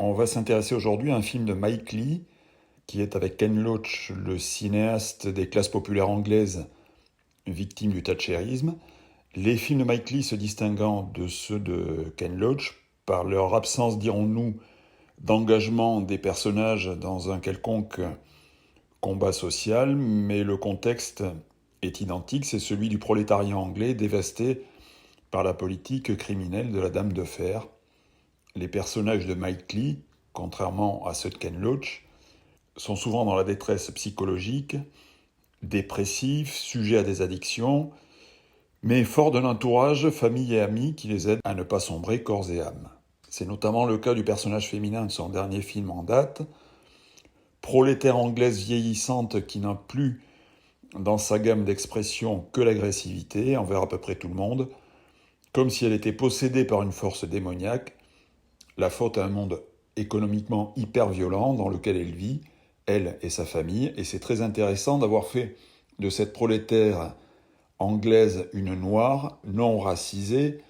On va s'intéresser aujourd'hui à un film de Mike Leigh, qui est avec Ken Loach, le cinéaste des classes populaires anglaises, victime du thatcherisme. Les films de Mike Leigh se distinguant de ceux de Ken Loach par leur absence, dirons-nous, d'engagement des personnages dans un quelconque combat social, mais le contexte est identique, c'est celui du prolétariat anglais dévasté par la politique criminelle de la Dame de Fer. Les personnages de Mike Leigh, contrairement à ceux de Ken Loach, sont souvent dans la détresse psychologique, dépressifs, sujets à des addictions, mais forts d'un entourage, famille et amis qui les aident à ne pas sombrer corps et âme. C'est notamment le cas du personnage féminin de son dernier film en date, prolétaire anglaise vieillissante qui n'a plus dans sa gamme d'expression que l'agressivité envers à peu près tout le monde, comme si elle était possédée par une force démoniaque, la faute à un monde économiquement hyper violent dans lequel elle vit, elle et sa famille, et c'est très intéressant d'avoir fait de cette prolétaire anglaise une noire, non racisée,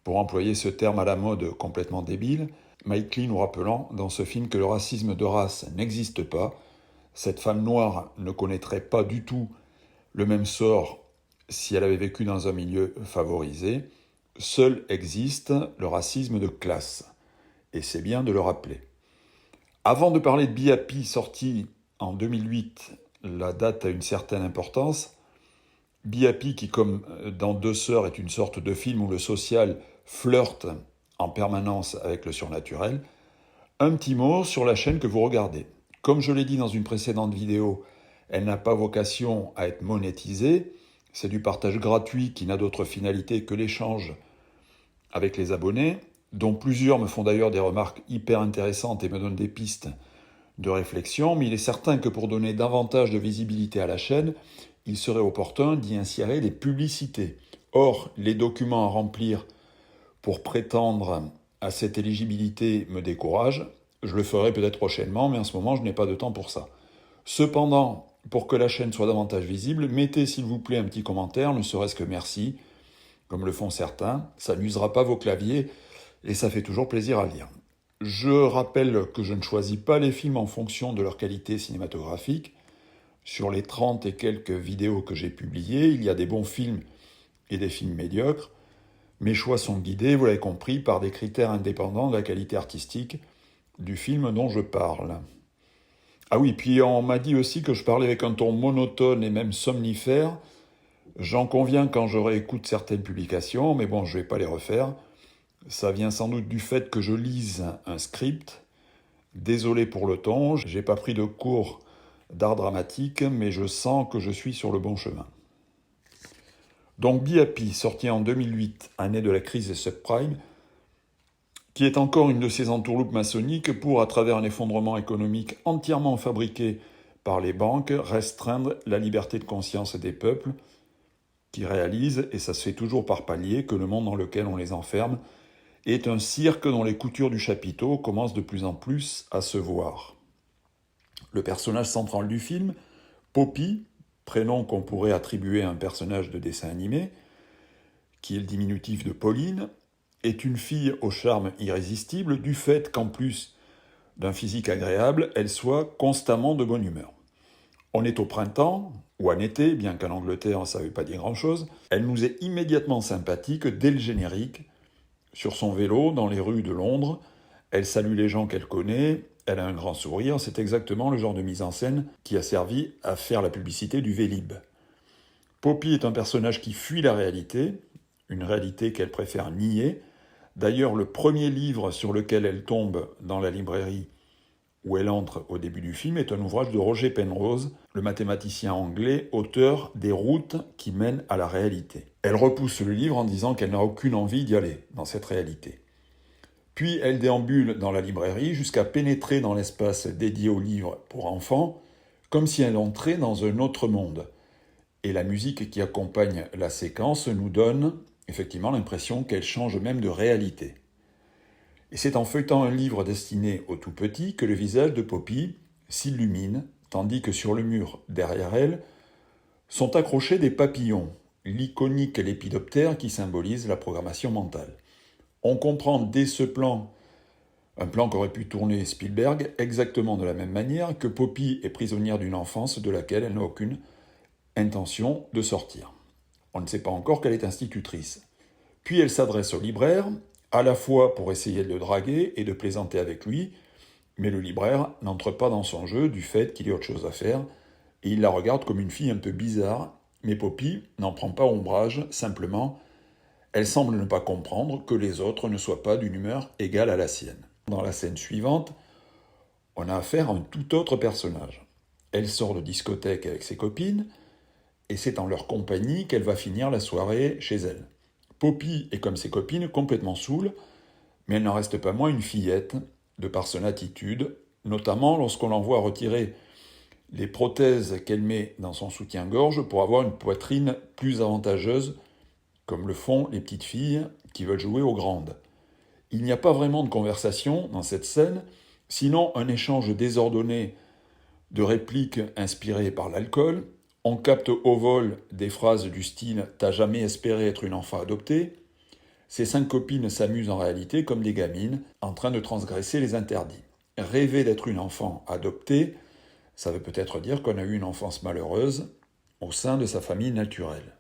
pour employer ce terme à la mode complètement débile, Mike Leigh nous rappelant dans ce film que le racisme de race n'existe pas, cette femme noire ne connaîtrait pas du tout le même sort si elle avait vécu dans un milieu favorisé, seul existe le racisme de classe. Et c'est bien de le rappeler. Avant de parler de Be Happy, sorti en 2008, la date a une certaine importance. Be Happy, qui comme dans Deux Sœurs est une sorte de film où le social flirte en permanence avec le surnaturel. Un petit mot sur la chaîne que vous regardez. Comme je l'ai dit dans une précédente vidéo, elle n'a pas vocation à être monétisée. C'est du partage gratuit qui n'a d'autre finalité que l'échange avec les abonnés, dont plusieurs me font d'ailleurs des remarques hyper intéressantes et me donnent des pistes de réflexion, mais il est certain que pour donner davantage de visibilité à la chaîne, il serait opportun d'y insérer des publicités. Or, les documents à remplir pour prétendre à cette éligibilité me découragent. Je le ferai peut-être prochainement, mais en ce moment, je n'ai pas de temps pour ça. Cependant, pour que la chaîne soit davantage visible, mettez s'il vous plaît un petit commentaire, ne serait-ce que merci, comme le font certains. Ça n'usera pas vos claviers et ça fait toujours plaisir à lire. Je rappelle que je ne choisis pas les films en fonction de leur qualité cinématographique. Sur les 30 et quelques vidéos que j'ai publiées, il y a des bons films et des films médiocres. Mes choix sont guidés, vous l'avez compris, par des critères indépendants de la qualité artistique du film dont je parle. Ah oui, puis on m'a dit aussi que je parlais avec un ton monotone et même somnifère. J'en conviens quand je réécoute certaines publications, mais bon, je ne vais pas les refaire. Ça vient sans doute du fait que je lise un script. Désolé pour le ton, j'ai pas pris de cours d'art dramatique, mais je sens que je suis sur le bon chemin. Donc Be Happy, sorti en 2008, année de la crise des subprimes, qui est encore une de ces entourloupes maçonniques pour, à travers un effondrement économique entièrement fabriqué par les banques, restreindre la liberté de conscience des peuples, qui réalisent, et ça se fait toujours par paliers, que le monde dans lequel on les enferme est un cirque dont les coutures du chapiteau commencent de plus en plus à se voir. Le personnage central du film, Poppy, prénom qu'on pourrait attribuer à un personnage de dessin animé, qui est le diminutif de Pauline, est une fille au charme irrésistible du fait qu'en plus d'un physique agréable, elle soit constamment de bonne humeur. On est au printemps, ou en été, bien qu'en Angleterre ça ne veut pas dire grand-chose, elle nous est immédiatement sympathique dès le générique. Sur son vélo, dans les rues de Londres, elle salue les gens qu'elle connaît, elle a un grand sourire, c'est exactement le genre de mise en scène qui a servi à faire la publicité du Vélib. Poppy est un personnage qui fuit la réalité, une réalité qu'elle préfère nier. D'ailleurs, le premier livre sur lequel elle tombe dans la librairie où elle entre au début du film est un ouvrage de Roger Penrose, le mathématicien anglais, auteur des routes qui mènent à la réalité. Elle repousse le livre en disant qu'elle n'a aucune envie d'y aller, dans cette réalité. Puis elle déambule dans la librairie jusqu'à pénétrer dans l'espace dédié aux livres pour enfants, comme si elle entrait dans un autre monde. Et la musique qui accompagne la séquence nous donne effectivement l'impression qu'elle change même de réalité. Et c'est en feuilletant un livre destiné aux tout-petits que le visage de Poppy s'illumine, tandis que sur le mur derrière elle sont accrochés des papillons, l'iconique lépidoptère qui symbolise la programmation mentale. On comprend dès ce plan Un plan qu'aurait pu tourner Spielberg exactement de la même manière que Poppy est prisonnière d'une enfance de laquelle elle n'a aucune intention de sortir. On ne sait pas encore qu'elle est institutrice. Puis elle s'adresse au libraire, à la fois pour essayer de le draguer et de plaisanter avec lui, mais le libraire n'entre pas dans son jeu du fait qu'il y a autre chose à faire, et il la regarde comme une fille un peu bizarre, mais Poppy n'en prend pas ombrage, simplement, elle semble ne pas comprendre que les autres ne soient pas d'une humeur égale à la sienne. Dans la scène suivante, on a affaire à un tout autre personnage. Elle sort de discothèque avec ses copines, et c'est en leur compagnie qu'elle va finir la soirée chez elle. Poppy est comme ses copines, complètement saoule, mais elle n'en reste pas moins une fillette, de par son attitude, notamment lorsqu'on l'envoie retirer les prothèses qu'elle met dans son soutien-gorge pour avoir une poitrine plus avantageuse, comme le font les petites filles qui veulent jouer aux grandes. Il n'y a pas vraiment de conversation dans cette scène, sinon un échange désordonné de répliques inspirées par l'alcool. On capte au vol des phrases du style « T'as jamais espéré être une enfant adoptée ?» Ces 5 copines s'amusent en réalité comme des gamines en train de transgresser les interdits. Rêver d'être une enfant adoptée, ça veut peut-être dire qu'on a eu une enfance malheureuse au sein de sa famille naturelle.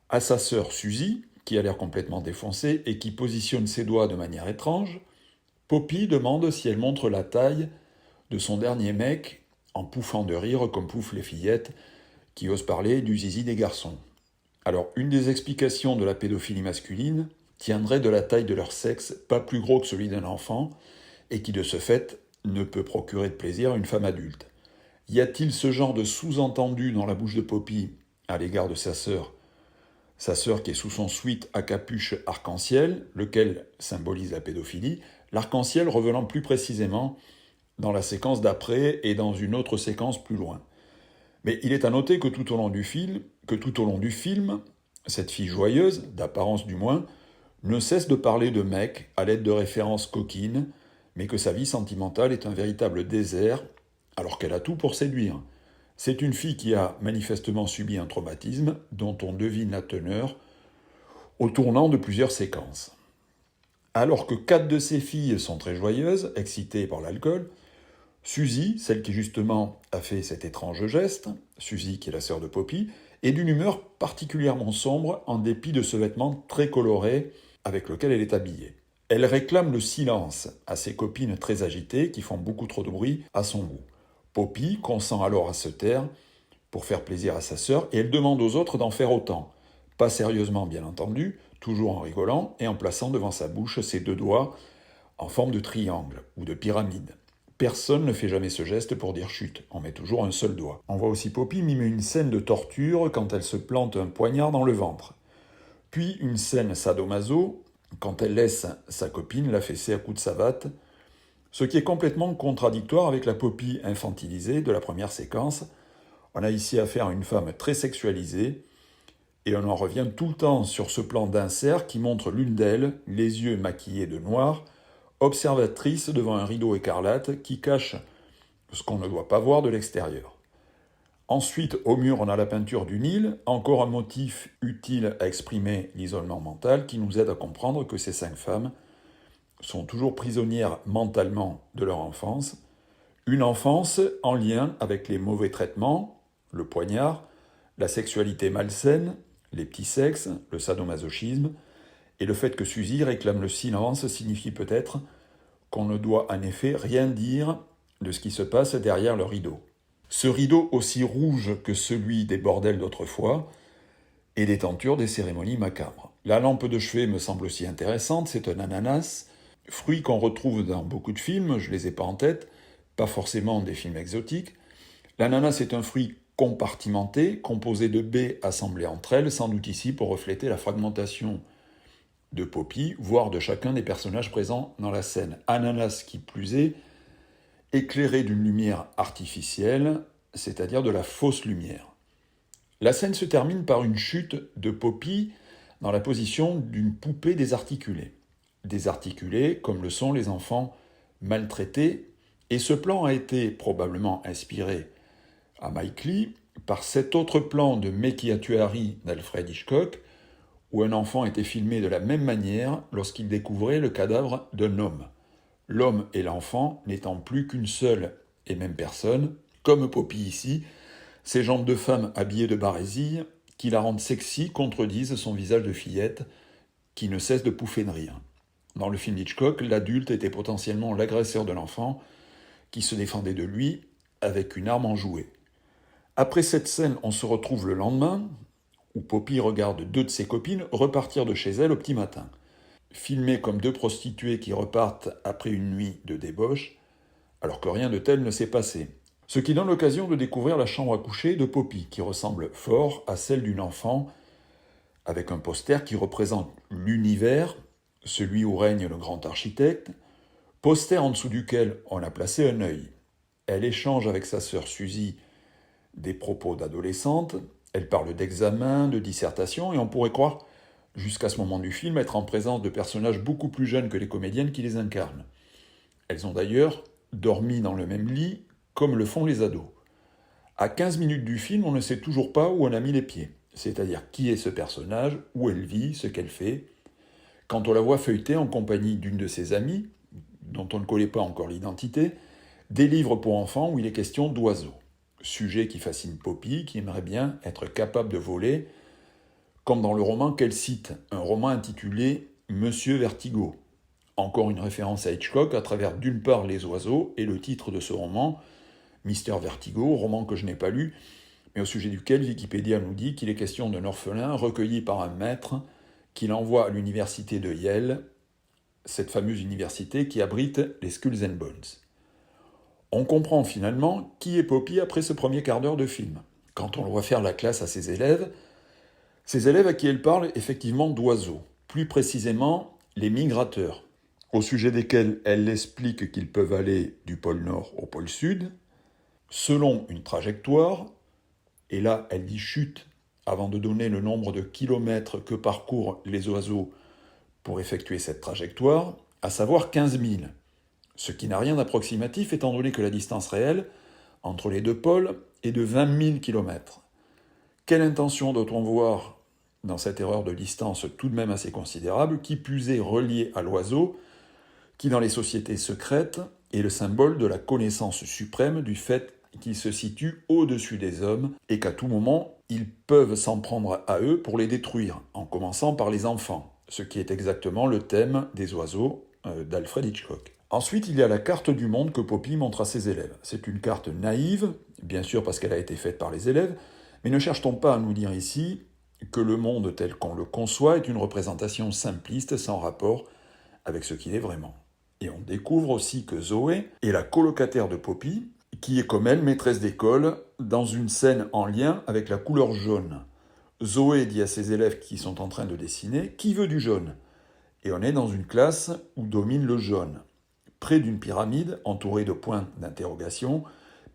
À sa sœur Suzy, qui a l'air complètement défoncée et qui positionne ses doigts de manière étrange, Poppy demande si elle montre la taille de son dernier mec en pouffant de rire comme pouffent les fillettes qui osent parler du zizi des garçons. Alors, une des explications de la pédophilie masculine tiendrait de la taille de leur sexe, pas plus gros que celui d'un enfant, et qui de ce fait ne peut procurer de plaisir à une femme adulte. Y a-t-il ce genre de sous-entendu dans la bouche de Poppy à l'égard de sa sœur qui est sous son sweat à capuche arc-en-ciel, lequel symbolise la pédophilie, l'arc-en-ciel revenant plus précisément dans la séquence d'après et dans une autre séquence plus loin. Mais il est à noter que tout au long du film, cette fille joyeuse, d'apparence du moins, ne cesse de parler de mec à l'aide de références coquines, mais que sa vie sentimentale est un véritable désert, alors qu'elle a tout pour séduire. C'est une fille qui a manifestement subi un traumatisme, dont on devine la teneur au tournant de plusieurs séquences. Alors que 4 de ces filles sont très joyeuses, excitées par l'alcool, Suzy, celle qui justement a fait cet étrange geste, Suzy qui est la sœur de Poppy, est d'une humeur particulièrement sombre en dépit de ce vêtement très coloré avec lequel elle est habillée. Elle réclame le silence à ses copines très agitées qui font beaucoup trop de bruit à son goût. Poppy consent alors à se taire pour faire plaisir à sa sœur et elle demande aux autres d'en faire autant. Pas sérieusement bien entendu, toujours en rigolant et en plaçant devant sa bouche ses 2 doigts en forme de triangle ou de pyramide. Personne ne fait jamais ce geste pour dire chut, on met toujours un seul doigt. On voit aussi Poppy mimer une scène de torture quand elle se plante un poignard dans le ventre. Puis une scène sadomaso quand elle laisse sa copine la fesser à coups de savate, ce qui est complètement contradictoire avec la Poppy infantilisée de la première séquence. On a ici affaire à une femme très sexualisée, et on en revient tout le temps sur ce plan d'insert qui montre l'une d'elles, les yeux maquillés de noir, observatrice devant un rideau écarlate qui cache ce qu'on ne doit pas voir de l'extérieur. Ensuite, au mur, on a la peinture du Nil, encore un motif utile à exprimer l'isolement mental qui nous aide à comprendre que ces 5 femmes sont toujours prisonnières mentalement de leur enfance, une enfance en lien avec les mauvais traitements, le poignard, la sexualité malsaine, les petits sexes, le sadomasochisme, et le fait que Suzy réclame le silence signifie peut-être qu'on ne doit en effet rien dire de ce qui se passe derrière le rideau. Ce rideau aussi rouge que celui des bordels d'autrefois et des tentures des cérémonies macabres. La lampe de chevet me semble aussi intéressante, c'est un ananas, fruit qu'on retrouve dans beaucoup de films, je les ai pas en tête, pas forcément des films exotiques. L'ananas est un fruit compartimenté, composé de baies assemblées entre elles, sans doute ici pour refléter la fragmentation de Poppy, voire de chacun des personnages présents dans la scène. Ananas qui plus est, éclairé d'une lumière artificielle, c'est-à-dire de la fausse lumière. La scène se termine par une chute de Poppy dans la position d'une poupée désarticulée. Désarticulée comme le sont les enfants maltraités, et ce plan a été probablement inspiré à Mike Leigh par cet autre plan de Mais qui a tué Harry d'Alfred Hitchcock, où un enfant était filmé de la même manière lorsqu'il découvrait le cadavre d'un homme. l'homme et l'enfant n'étant plus qu'une seule et même personne, comme Poppy ici, ses jambes de femme habillées de barésilles qui la rendent sexy contredisent son visage de fillette qui ne cesse de pouffer de rire. Dans le film d'Hitchcock, l'adulte était potentiellement l'agresseur de l'enfant qui se défendait de lui avec une arme en jouet. Après cette scène, on se retrouve le lendemain, où Poppy regarde deux de ses copines repartir de chez elle au petit matin. Filmées comme deux prostituées qui repartent après une nuit de débauche, alors que rien de tel ne s'est passé. Ce qui donne l'occasion de découvrir la chambre à coucher de Poppy, qui ressemble fort à celle d'une enfant, avec un poster qui représente l'univers, celui où règne le grand architecte, poster en dessous duquel on a placé un œil. Elle échange avec sa sœur Suzy des propos d'adolescente, elle parle d'examen, de dissertation, et on pourrait croire, jusqu'à ce moment du film, être en présence de personnages beaucoup plus jeunes que les comédiennes qui les incarnent. Elles ont d'ailleurs dormi dans le même lit, comme le font les ados. À 15 minutes du film, on ne sait toujours pas où on a mis les pieds, c'est-à-dire qui est ce personnage, où elle vit, ce qu'elle fait. Quand on la voit feuilleter en compagnie d'une de ses amies, dont on ne connaît pas encore l'identité, des livres pour enfants où il est question d'oiseaux. Sujet qui fascine Poppy, qui aimerait bien être capable de voler, comme dans le roman qu'elle cite, un roman intitulé Monsieur Vertigo. Encore une référence à Hitchcock à travers d'une part les oiseaux et le titre de ce roman, Mister Vertigo, roman que je n'ai pas lu, mais au sujet duquel Wikipédia nous dit qu'il est question d'un orphelin recueilli par un maître qu'il envoie à l'université de Yale, cette fameuse université qui abrite les Skulls and Bones. On comprend finalement qui est Poppy après ce premier quart d'heure de film, quand on le voit faire la classe à ses élèves à qui elle parle effectivement d'oiseaux, plus précisément les migrateurs, au sujet desquels elle explique qu'ils peuvent aller du pôle Nord au pôle Sud, selon une trajectoire, et là elle dit chute avant de donner le nombre de kilomètres que parcourent les oiseaux pour effectuer cette trajectoire, à savoir 15 000. Ce qui n'a rien d'approximatif étant donné que la distance réelle entre les deux pôles est de 20 000 km. Quelle intention doit-on voir dans cette erreur de distance tout de même assez considérable, qui plus est reliée à l'oiseau, qui dans les sociétés secrètes est le symbole de la connaissance suprême du fait qu'il se situe au-dessus des hommes et qu'à tout moment, ils peuvent s'en prendre à eux pour les détruire, en commençant par les enfants, ce qui est exactement le thème des oiseaux d'Alfred Hitchcock. Ensuite, il y a la carte du monde que Poppy montre à ses élèves. C'est une carte naïve, bien sûr parce qu'elle a été faite par les élèves, mais ne cherche-t-on pas à nous dire ici que le monde tel qu'on le conçoit est une représentation simpliste sans rapport avec ce qu'il est vraiment. Et on découvre aussi que Zoé est la colocataire de Poppy, qui est comme elle maîtresse d'école dans une scène en lien avec la couleur jaune. Zoé dit à ses élèves qui sont en train de dessiner « Qui veut du jaune ?» Et on est dans une classe où domine le jaune, près d'une pyramide entourée de points d'interrogation,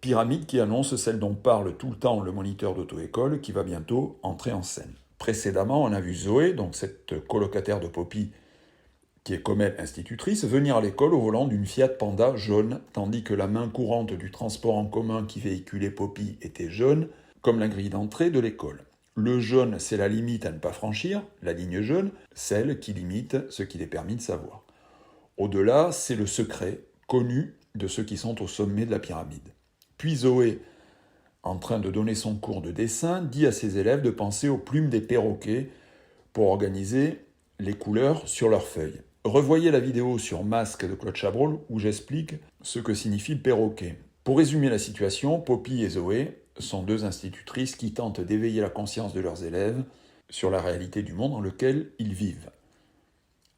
pyramide qui annonce celle dont parle tout le temps le moniteur d'auto-école qui va bientôt entrer en scène. Précédemment, on a vu Zoé, donc cette colocataire de Poppy, qui est comme elle institutrice, venir à l'école au volant d'une Fiat Panda jaune, tandis que la main courante du transport en commun qui véhiculait Poppy était jaune, comme la grille d'entrée de l'école. Le jaune, c'est la limite à ne pas franchir, la ligne jaune, celle qui limite ce qu'il est permis de savoir. Au-delà, c'est le secret, connu, de ceux qui sont au sommet de la pyramide. Puis Zoé, en train de donner son cours de dessin, dit à ses élèves de penser aux plumes des perroquets pour organiser les couleurs sur leurs feuilles. Revoyez la vidéo sur Masque de Claude Chabrol où j'explique ce que signifie le perroquet. Pour résumer la situation, Poppy et Zoé sont deux institutrices qui tentent d'éveiller la conscience de leurs élèves sur la réalité du monde dans lequel ils vivent.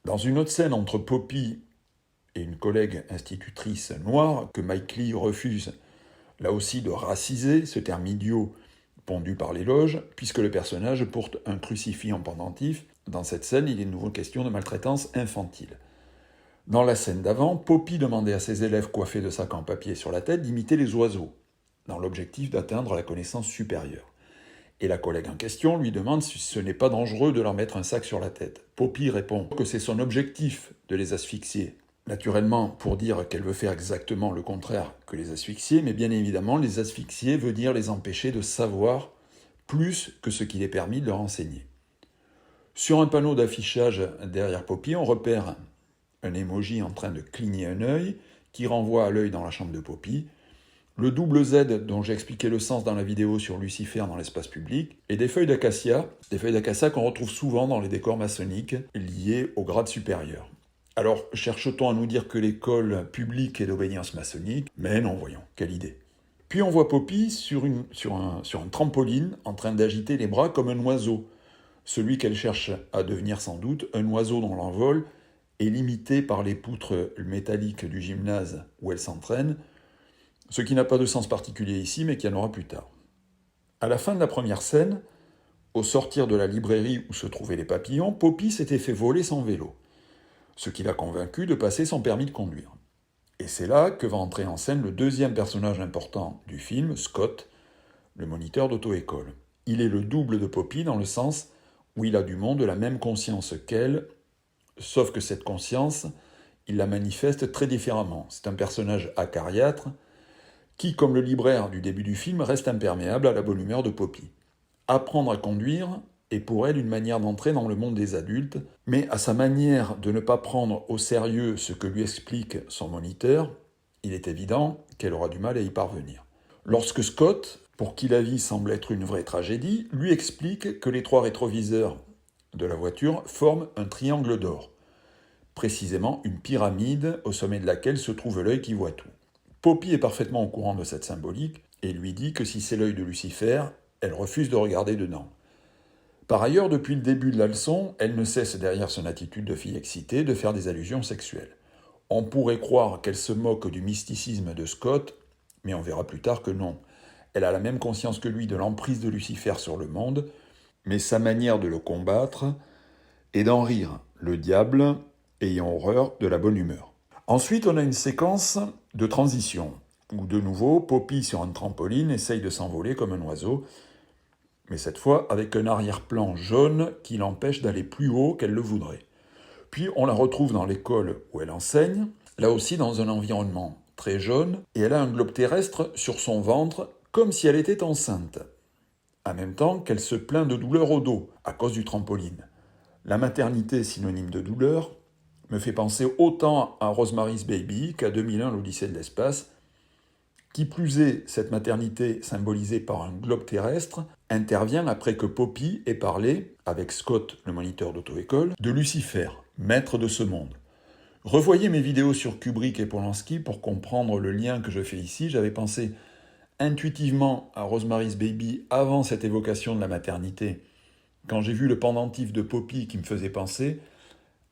Dans une autre scène entre Poppy et une collègue institutrice noire que Mike Leigh refuse là aussi de raciser, ce terme idiot pondu par les loges, puisque le personnage porte un crucifix en pendentif. Dans cette scène, il est de nouveau question de maltraitance infantile. Dans la scène d'avant, Poppy demandait à ses élèves coiffés de sacs en papier sur la tête d'imiter les oiseaux, dans l'objectif d'atteindre la connaissance supérieure. Et la collègue en question lui demande si ce n'est pas dangereux de leur mettre un sac sur la tête. Poppy répond que c'est son objectif de les asphyxier. Naturellement, pour dire qu'elle veut faire exactement le contraire que les asphyxier, mais bien évidemment, les asphyxier veut dire les empêcher de savoir plus que ce qu'il est permis de leur enseigner. Sur un panneau d'affichage derrière Poppy, on repère un emoji en train de cligner un œil, qui renvoie à l'œil dans la chambre de Poppy, le double Z dont j'ai expliqué le sens dans la vidéo sur Lucifer dans l'espace public, et des feuilles d'acacia qu'on retrouve souvent dans les décors maçonniques liés au grade supérieur. Alors, cherche-t-on à nous dire que l'école publique est d'obédience maçonnique? Mais non, voyons, quelle idée. Puis on voit Poppy sur un trampoline en train d'agiter les bras comme un oiseau, celui qu'elle cherche à devenir sans doute, un oiseau dont l'envol est limité par les poutres métalliques du gymnase où elle s'entraîne, ce qui n'a pas de sens particulier ici, mais qui en aura plus tard. À la fin de la première scène, au sortir de la librairie où se trouvaient les papillons, Poppy s'était fait voler son vélo, ce qui l'a convaincu de passer son permis de conduire. Et c'est là que va entrer en scène le deuxième personnage important du film, Scott, le moniteur d'auto-école. Il est le double de Poppy dans le sens où il a du monde de la même conscience qu'elle, sauf que cette conscience, il la manifeste très différemment. C'est un personnage acariâtre qui, comme le libraire du début du film, reste imperméable à la bonne humeur de Poppy. Apprendre à conduire est pour elle une manière d'entrer dans le monde des adultes, mais à sa manière de ne pas prendre au sérieux ce que lui explique son moniteur, il est évident qu'elle aura du mal à y parvenir. Lorsque Scott, pour qui la vie semble être une vraie tragédie, lui explique que les 3 rétroviseurs de la voiture forment un triangle d'or, précisément une pyramide au sommet de laquelle se trouve l'œil qui voit tout. Poppy est parfaitement au courant de cette symbolique et lui dit que si c'est l'œil de Lucifer, elle refuse de regarder dedans. Par ailleurs, depuis le début de la leçon, elle ne cesse derrière son attitude de fille excitée de faire des allusions sexuelles. On pourrait croire qu'elle se moque du mysticisme de Scott, mais on verra plus tard que non. Elle a la même conscience que lui de l'emprise de Lucifer sur le monde, mais sa manière de le combattre est d'en rire, le diable ayant horreur de la bonne humeur. Ensuite, on a une séquence de transition, où de nouveau, Poppy sur un trampoline essaye de s'envoler comme un oiseau, mais cette fois avec un arrière-plan jaune qui l'empêche d'aller plus haut qu'elle le voudrait. Puis on la retrouve dans l'école où elle enseigne, là aussi dans un environnement très jaune, et elle a un globe terrestre sur son ventre, comme si elle était enceinte. En même temps qu'elle se plaint de douleur au dos, à cause du trampoline. La maternité, synonyme de douleur, me fait penser autant à Rosemary's Baby qu'à 2001, l'Odyssée de l'espace. Qui plus est, cette maternité, symbolisée par un globe terrestre, intervient après que Poppy ait parlé, avec Scott, le moniteur d'auto-école, de Lucifer, maître de ce monde. Revoyez mes vidéos sur Kubrick et Polanski pour comprendre le lien que je fais ici. J'avais pensé intuitivement à Rosemary's Baby avant cette évocation de la maternité, quand j'ai vu le pendentif de Poppy qui me faisait penser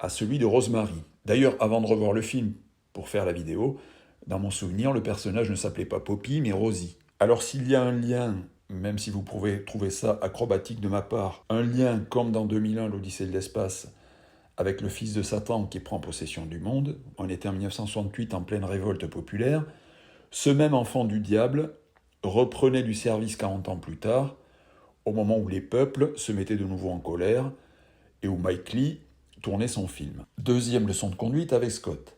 à celui de Rosemary. D'ailleurs, avant de revoir le film pour faire la vidéo, dans mon souvenir, le personnage ne s'appelait pas Poppy, mais Rosie. Alors s'il y a un lien, même si vous pouvez trouver ça acrobatique de ma part, un lien comme dans 2001, l'Odyssée de l'espace, avec le fils de Satan qui prend possession du monde, on était en 1968 en pleine révolte populaire, ce même enfant du diable reprenait du service 40 ans plus tard, au moment où les peuples se mettaient de nouveau en colère, et où Mike Leigh tournait son film. Deuxième leçon de conduite avec Scott,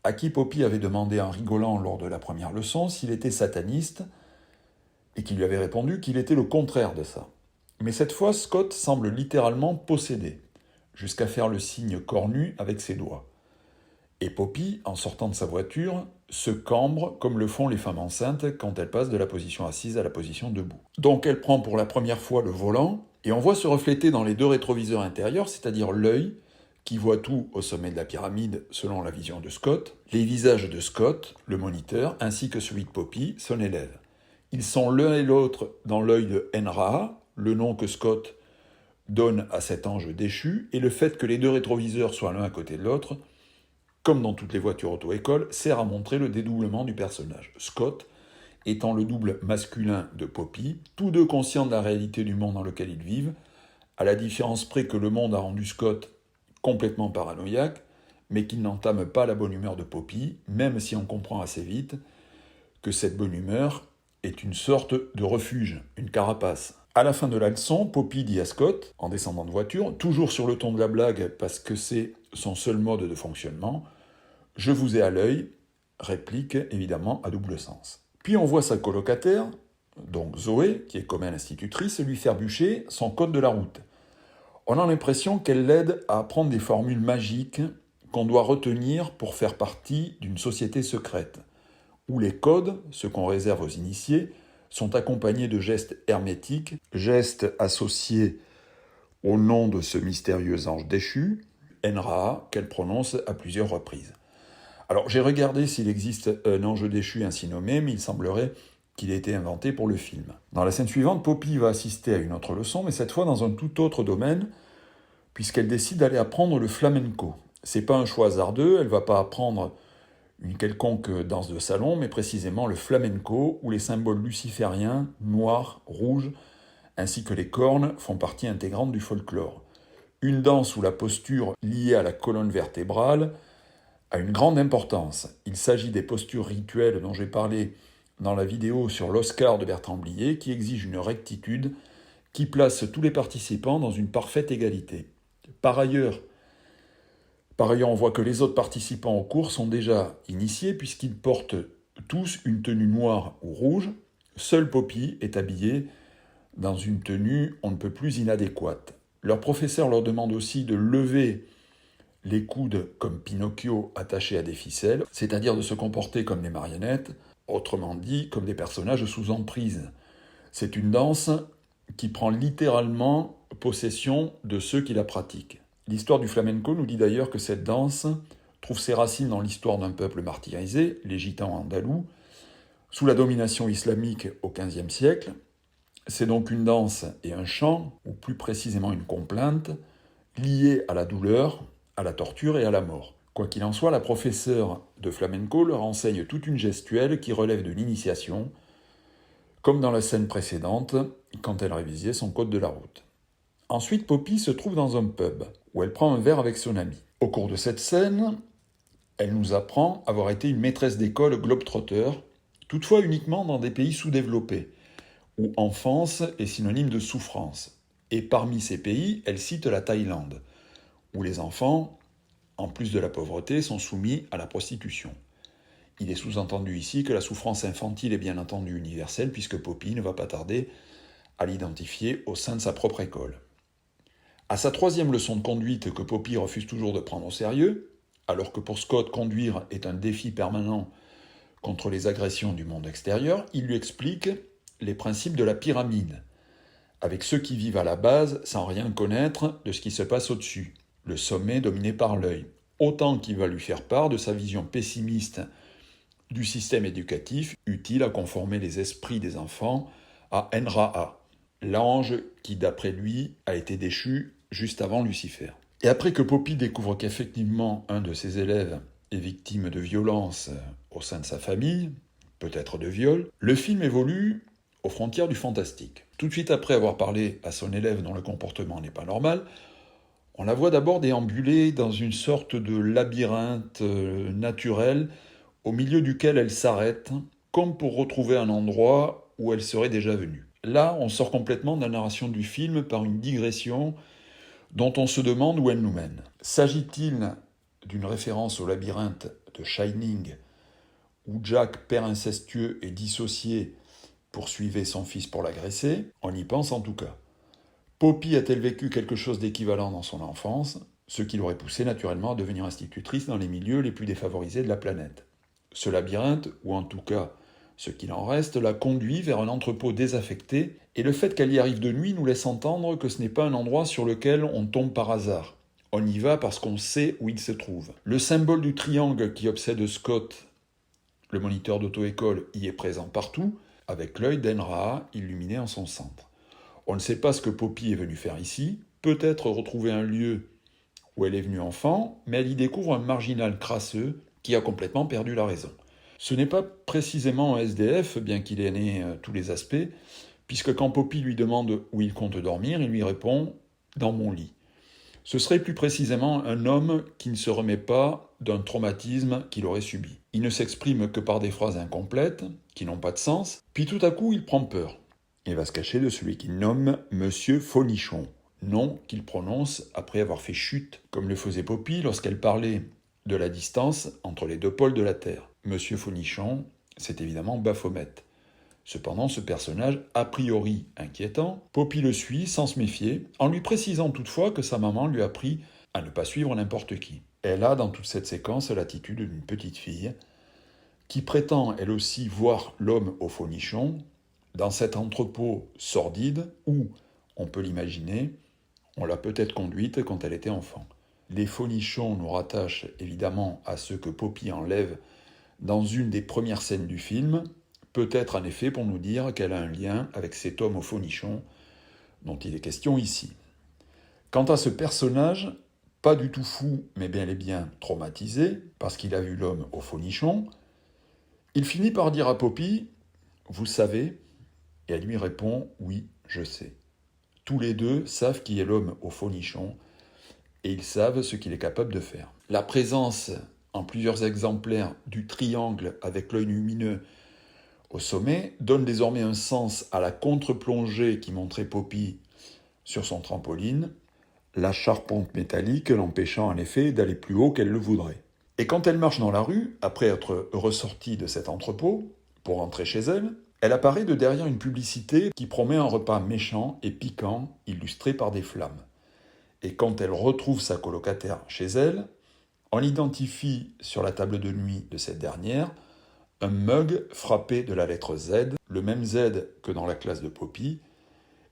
à qui Poppy avait demandé en rigolant lors de la première leçon s'il était sataniste, et qui lui avait répondu qu'il était le contraire de ça. Mais cette fois, Scott semble littéralement possédé, jusqu'à faire le signe cornu avec ses doigts. Et Poppy, en sortant de sa voiture, se cambre comme le font les femmes enceintes quand elles passent de la position assise à la position debout. Donc elle prend pour la première fois le volant, et on voit se refléter dans les 2 rétroviseurs intérieurs, c'est-à-dire l'œil, qui voit tout au sommet de la pyramide selon la vision de Scott, les visages de Scott, le moniteur, ainsi que celui de Poppy, son élève. Ils sont l'un et l'autre dans l'œil de Enra, le nom que Scott donne à cet ange déchu, et le fait que les 2 rétroviseurs soient l'un à côté de l'autre, comme dans toutes les voitures auto-école, sert à montrer le dédoublement du personnage. Scott étant le double masculin de Poppy, tous 2 conscients de la réalité du monde dans lequel ils vivent, à la différence près que le monde a rendu Scott complètement paranoïaque, mais qu'il n'entame pas la bonne humeur de Poppy, même si on comprend assez vite que cette bonne humeur est une sorte de refuge, une carapace. À la fin de la leçon, Poppy dit à Scott, en descendant de voiture, toujours sur le ton de la blague parce que c'est son seul mode de fonctionnement, « Je vous ai à l'œil », réplique évidemment à double sens. Puis on voit sa colocataire, donc Zoé, qui est comme elle institutrice, lui faire bûcher son code de la route. On a l'impression qu'elle l'aide à apprendre des formules magiques qu'on doit retenir pour faire partie d'une société secrète, où les codes, ceux qu'on réserve aux initiés, sont accompagnés de gestes hermétiques, gestes associés au nom de ce mystérieux ange déchu, Enraa, qu'elle prononce à plusieurs reprises. Alors j'ai regardé s'il existe un ange déchu ainsi nommé, mais il semblerait qu'il ait été inventé pour le film. Dans la scène suivante, Poppy va assister à une autre leçon, mais cette fois dans un tout autre domaine, puisqu'elle décide d'aller apprendre le flamenco. C'est pas un choix hasardeux, elle va pas apprendre une quelconque danse de salon, mais précisément le flamenco, où les symboles lucifériens, noirs, rouges, ainsi que les cornes font partie intégrante du folklore. Une danse où la posture liée à la colonne vertébrale a une grande importance. Il s'agit des postures rituelles dont j'ai parlé dans la vidéo sur l'Oscar de Bertrand Blier, qui exige une rectitude qui place tous les participants dans une parfaite égalité. Par ailleurs, on voit que les autres participants au cours sont déjà initiés puisqu'ils portent tous une tenue noire ou rouge. Seule Poppy est habillée dans une tenue on ne peut plus inadéquate. Leur professeur leur demande aussi de lever les coudes comme Pinocchio attachés à des ficelles, c'est-à-dire de se comporter comme des marionnettes, autrement dit comme des personnages sous emprise. C'est une danse qui prend littéralement possession de ceux qui la pratiquent. L'histoire du flamenco nous dit d'ailleurs que cette danse trouve ses racines dans l'histoire d'un peuple martyrisé, les gitans andalous, sous la domination islamique au XVe siècle. C'est donc une danse et un chant, ou plus précisément une complainte, liés à la douleur, à la torture et à la mort. Quoi qu'il en soit, la professeure de flamenco leur enseigne toute une gestuelle qui relève de l'initiation, comme dans la scène précédente, quand elle révisait son code de la route. Ensuite, Poppy se trouve dans un pub, où elle prend un verre avec son ami. Au cours de cette scène, elle nous apprend avoir été une maîtresse d'école globe-trotter, toutefois uniquement dans des pays sous-développés, où enfance est synonyme de souffrance. Et parmi ces pays, elle cite la Thaïlande, où les enfants, en plus de la pauvreté, sont soumis à la prostitution. Il est sous-entendu ici que la souffrance infantile est bien entendu universelle, puisque Poppy ne va pas tarder à l'identifier au sein de sa propre école. À sa troisième leçon de conduite que Poppy refuse toujours de prendre au sérieux, alors que pour Scott, conduire est un défi permanent contre les agressions du monde extérieur, il lui explique les principes de la pyramide, avec ceux qui vivent à la base sans rien connaître de ce qui se passe au-dessus, le sommet dominé par l'œil, autant qu'il va lui faire part de sa vision pessimiste du système éducatif utile à conformer les esprits des enfants à Enraa, l'ange qui, d'après lui, a été déchu juste avant Lucifer. Et après que Poppy découvre qu'effectivement un de ses élèves est victime de violences au sein de sa famille, peut-être de viol, le film évolue aux frontières du fantastique. Tout de suite après avoir parlé à son élève dont le comportement n'est pas normal, on la voit d'abord déambuler dans une sorte de labyrinthe naturel au milieu duquel elle s'arrête, comme pour retrouver un endroit où elle serait déjà venue. Là, on sort complètement de la narration du film par une digression dont on se demande où elle nous mène. S'agit-il d'une référence au labyrinthe de Shining, où Jack, père incestueux et dissocié, poursuivait son fils pour l'agresser? On y pense en tout cas. Poppy a-t-elle vécu quelque chose d'équivalent dans son enfance, ce qui l'aurait poussé naturellement à devenir institutrice dans les milieux les plus défavorisés de la planète? Ce labyrinthe, ou en tout cas ce qu'il en reste, la conduit vers un entrepôt désaffecté, et le fait qu'elle y arrive de nuit nous laisse entendre que ce n'est pas un endroit sur lequel on tombe par hasard. On y va parce qu'on sait où il se trouve. Le symbole du triangle qui obsède Scott, le moniteur d'auto-école, y est présent partout, avec l'œil d'Enraa illuminé en son centre. On ne sait pas ce que Poppy est venue faire ici, peut-être retrouver un lieu où elle est venue enfant, mais elle y découvre un marginal crasseux qui a complètement perdu la raison. Ce n'est pas précisément un SDF, bien qu'il ait né tous les aspects, puisque quand Poppy lui demande où il compte dormir, il lui répond « dans mon lit ». Ce serait plus précisément un homme qui ne se remet pas d'un traumatisme qu'il aurait subi. Il ne s'exprime que par des phrases incomplètes, qui n'ont pas de sens, puis tout à coup il prend peur. Il va se cacher de celui qu'il nomme Monsieur Folichon, nom qu'il prononce après avoir fait chute, comme le faisait Poppy lorsqu'elle parlait de la distance entre les deux pôles de la Terre. Monsieur Folichon, c'est évidemment Baphomet. Cependant, ce personnage, a priori inquiétant, Poppy le suit sans se méfier, en lui précisant toutefois que sa maman lui a appris à ne pas suivre n'importe qui. Elle a dans toute cette séquence l'attitude d'une petite fille qui prétend elle aussi voir l'homme au faux-nichon dans cet entrepôt sordide où, on peut l'imaginer, on l'a peut-être conduite quand elle était enfant. Les faux-nichons nous rattachent évidemment à ce que Poppy enlève dans une des premières scènes du film, peut-être en effet pour nous dire qu'elle a un lien avec cet homme au faux-nichon dont il est question ici. Quant à ce personnage, pas du tout fou, mais bel et bien traumatisé, parce qu'il a vu l'homme au faux-nichon, il finit par dire à Poppy « Vous savez ?» et elle lui répond « Oui, je sais ». Tous les deux savent qui est l'homme au faux-nichon et ils savent ce qu'il est capable de faire. La présence en plusieurs exemplaires du triangle avec l'œil lumineux au sommet donne désormais un sens à la contre-plongée qui montrait Poppy sur son trampoline, la charpente métallique l'empêchant en effet d'aller plus haut qu'elle le voudrait. Et quand elle marche dans la rue, après être ressortie de cet entrepôt, pour rentrer chez elle, elle apparaît de derrière une publicité qui promet un repas méchant et piquant, illustré par des flammes. Et quand elle retrouve sa colocataire chez elle, on identifie sur la table de nuit de cette dernière un mug frappé de la lettre Z, le même Z que dans la classe de Poppy,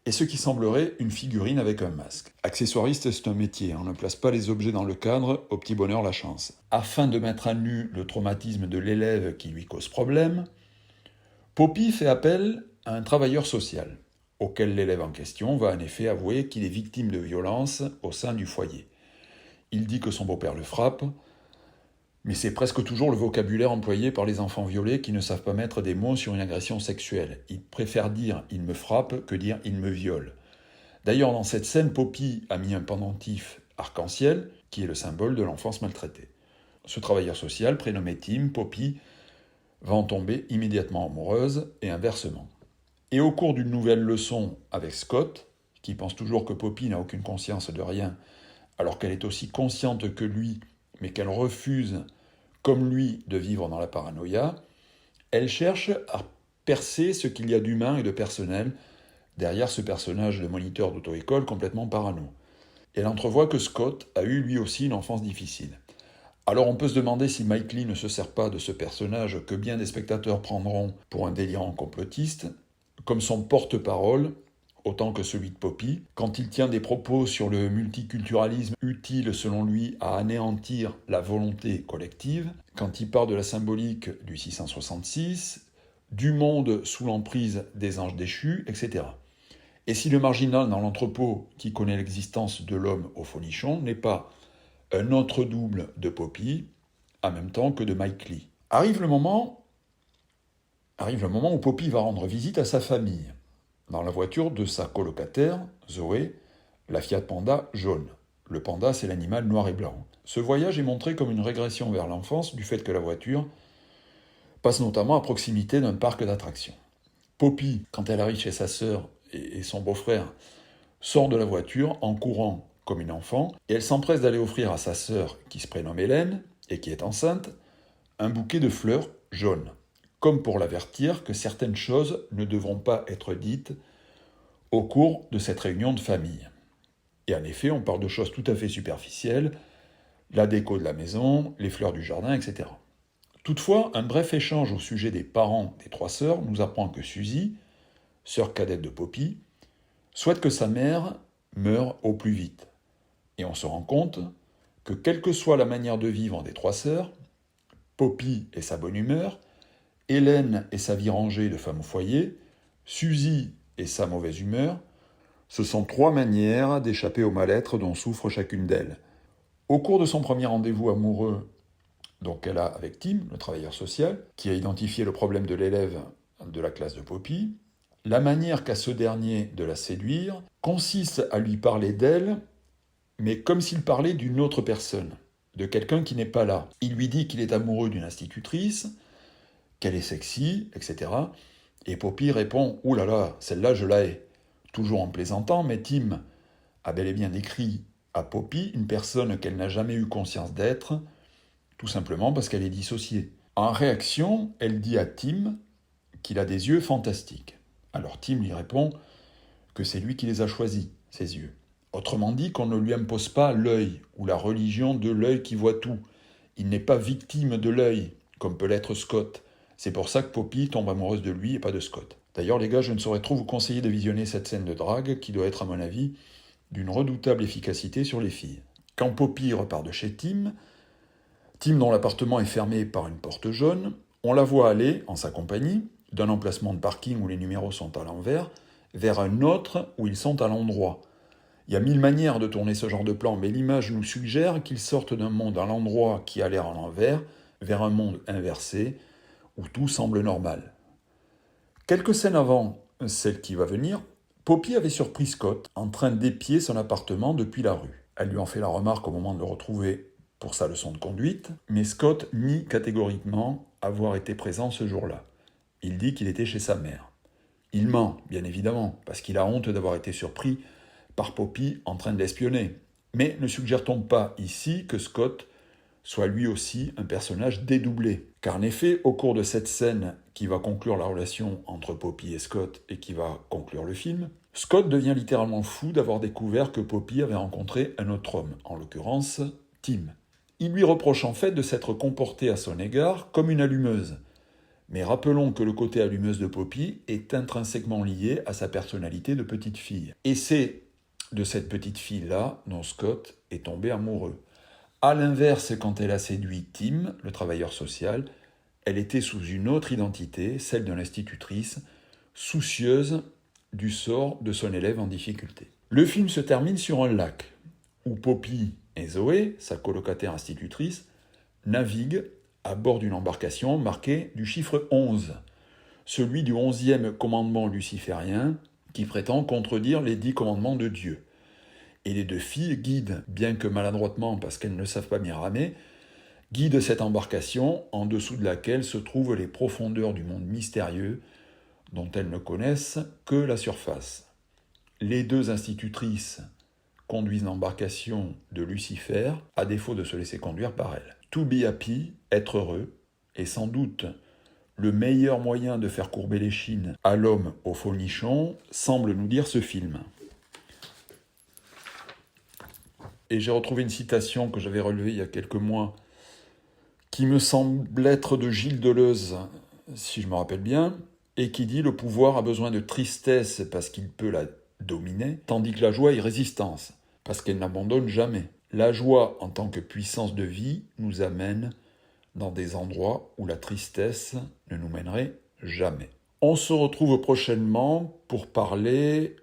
et ce qui semblerait une figurine avec un masque. Accessoiriste, c'est un métier, on ne place pas les objets dans le cadre, au petit bonheur la chance. Afin de mettre à nu le traumatisme de l'élève qui lui cause problème, Poppy fait appel à un travailleur social, auquel l'élève en question va en effet avouer qu'il est victime de violences au sein du foyer. Il dit que son beau-père le frappe, mais c'est presque toujours le vocabulaire employé par les enfants violés qui ne savent pas mettre des mots sur une agression sexuelle. Ils préfèrent dire « il me frappe » que dire « il me viole ». D'ailleurs, dans cette scène, Poppy a mis un pendentif arc-en-ciel, qui est le symbole de l'enfance maltraitée. Ce travailleur social, prénommé Tim, Poppy, va en tomber immédiatement amoureuse, et inversement. Et au cours d'une nouvelle leçon avec Scott, qui pense toujours que Poppy n'a aucune conscience de rien, alors qu'elle est aussi consciente que lui, mais qu'elle refuse, comme lui, de vivre dans la paranoïa, elle cherche à percer ce qu'il y a d'humain et de personnel derrière ce personnage de moniteur d'auto-école complètement parano. Elle entrevoit que Scott a eu lui aussi une enfance difficile. Alors on peut se demander si Mike Leigh ne se sert pas de ce personnage que bien des spectateurs prendront pour un délirant complotiste, comme son porte-parole, autant que celui de Poppy, quand il tient des propos sur le multiculturalisme utile selon lui à anéantir la volonté collective, quand il parle de la symbolique du 666, du monde sous l'emprise des anges déchus, etc. Et si le marginal dans l'entrepôt qui connaît l'existence de l'homme au faux-nichon n'est pas un autre double de Poppy, en même temps que de Mike Leigh. Arrive le moment où Poppy va rendre visite à sa famille, dans la voiture de sa colocataire, Zoé, la Fiat Panda jaune. Le panda, c'est l'animal noir et blanc. Ce voyage est montré comme une régression vers l'enfance du fait que la voiture passe notamment à proximité d'un parc d'attractions. Poppy, quand elle arrive chez sa sœur et son beau-frère, sort de la voiture en courant comme une enfant, et elle s'empresse d'aller offrir à sa sœur, qui se prénomme Hélène, et qui est enceinte, un bouquet de fleurs jaunes, comme pour l'avertir que certaines choses ne devront pas être dites au cours de cette réunion de famille. Et en effet, on parle de choses tout à fait superficielles, la déco de la maison, les fleurs du jardin, etc. Toutefois, un bref échange au sujet des parents des trois sœurs nous apprend que Suzy, sœur cadette de Poppy, souhaite que sa mère meure au plus vite. Et on se rend compte que quelle que soit la manière de vivre des trois sœurs, Poppy et sa bonne humeur, Hélène et sa vie rangée de femme au foyer, Suzy et sa mauvaise humeur, ce sont trois manières d'échapper au mal-être dont souffre chacune d'elles. Au cours de son premier rendez-vous amoureux, donc elle a avec Tim, le travailleur social, qui a identifié le problème de l'élève de la classe de Poppy, la manière qu'a ce dernier de la séduire consiste à lui parler d'elle, mais comme s'il parlait d'une autre personne, de quelqu'un qui n'est pas là. Il lui dit qu'il est amoureux d'une institutrice, qu'elle est sexy, etc. Et Poppy répond « Ouh là là, celle-là je la hais », toujours en plaisantant, mais Tim a bel et bien décrit à Poppy une personne qu'elle n'a jamais eu conscience d'être, tout simplement parce qu'elle est dissociée. En réaction, elle dit à Tim qu'il a des yeux fantastiques. Alors Tim lui répond que c'est lui qui les a choisis, ses yeux. Autrement dit, qu'on ne lui impose pas l'œil, ou la religion de l'œil qui voit tout. Il n'est pas victime de l'œil, comme peut l'être Scott. C'est pour ça que Poppy tombe amoureuse de lui et pas de Scott. D'ailleurs, les gars, je ne saurais trop vous conseiller de visionner cette scène de drague, qui doit être, à mon avis, d'une redoutable efficacité sur les filles. Quand Poppy repart de chez Tim, dont l'appartement est fermé par une porte jaune, on la voit aller, en sa compagnie, d'un emplacement de parking où les numéros sont à l'envers, vers un autre où ils sont à l'endroit. Il y a 1000 manières de tourner ce genre de plan, mais l'image nous suggère qu'ils sortent d'un monde à l'endroit qui a l'air à l'envers, vers un monde inversé, où tout semble normal. Quelques scènes avant celle qui va venir, Poppy avait surpris Scott en train d'épier son appartement depuis la rue. Elle lui en fait la remarque au moment de le retrouver pour sa leçon de conduite, mais Scott nie catégoriquement avoir été présent ce jour-là. Il dit qu'il était chez sa mère. Il ment, bien évidemment, parce qu'il a honte d'avoir été surpris par Poppy en train de l'espionner. Mais ne suggère-t-on pas ici que Scott soit lui aussi un personnage dédoublé? Car en effet, au cours de cette scène qui va conclure la relation entre Poppy et Scott et qui va conclure le film, Scott devient littéralement fou d'avoir découvert que Poppy avait rencontré un autre homme, en l'occurrence Tim. Il lui reproche en fait de s'être comporté à son égard comme une allumeuse. Mais rappelons que le côté allumeuse de Poppy est intrinsèquement lié à sa personnalité de petite fille. Et c'est de cette petite fille-là dont Scott est tombé amoureux. A l'inverse, quand elle a séduit Tim, le travailleur social, elle était sous une autre identité, celle de l'institutrice, soucieuse du sort de son élève en difficulté. Le film se termine sur un lac, où Poppy et Zoé, sa colocataire institutrice, naviguent à bord d'une embarcation marquée du chiffre 11, celui du 11e commandement luciférien qui prétend contredire les 10 commandements de Dieu. Et les deux filles guident, bien que maladroitement parce qu'elles ne savent pas bien ramer, guident cette embarcation en dessous de laquelle se trouvent les profondeurs du monde mystérieux dont elles ne connaissent que la surface. Les deux institutrices conduisent l'embarcation de Lucifer à défaut de se laisser conduire par elle. To be happy, être heureux, est sans doute le meilleur moyen de faire courber les chines à l'homme au faux nichon, semble nous dire ce film. Et j'ai retrouvé une citation que j'avais relevée il y a quelques mois, qui me semble être de Gilles Deleuze, si je me rappelle bien, et qui dit « Le pouvoir a besoin de tristesse parce qu'il peut la dominer, tandis que la joie est résistance, parce qu'elle n'abandonne jamais. La joie, en tant que puissance de vie, nous amène dans des endroits où la tristesse ne nous mènerait jamais. » On se retrouve prochainement pour parler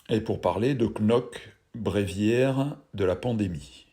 de Knock, bréviaire de la pandémie.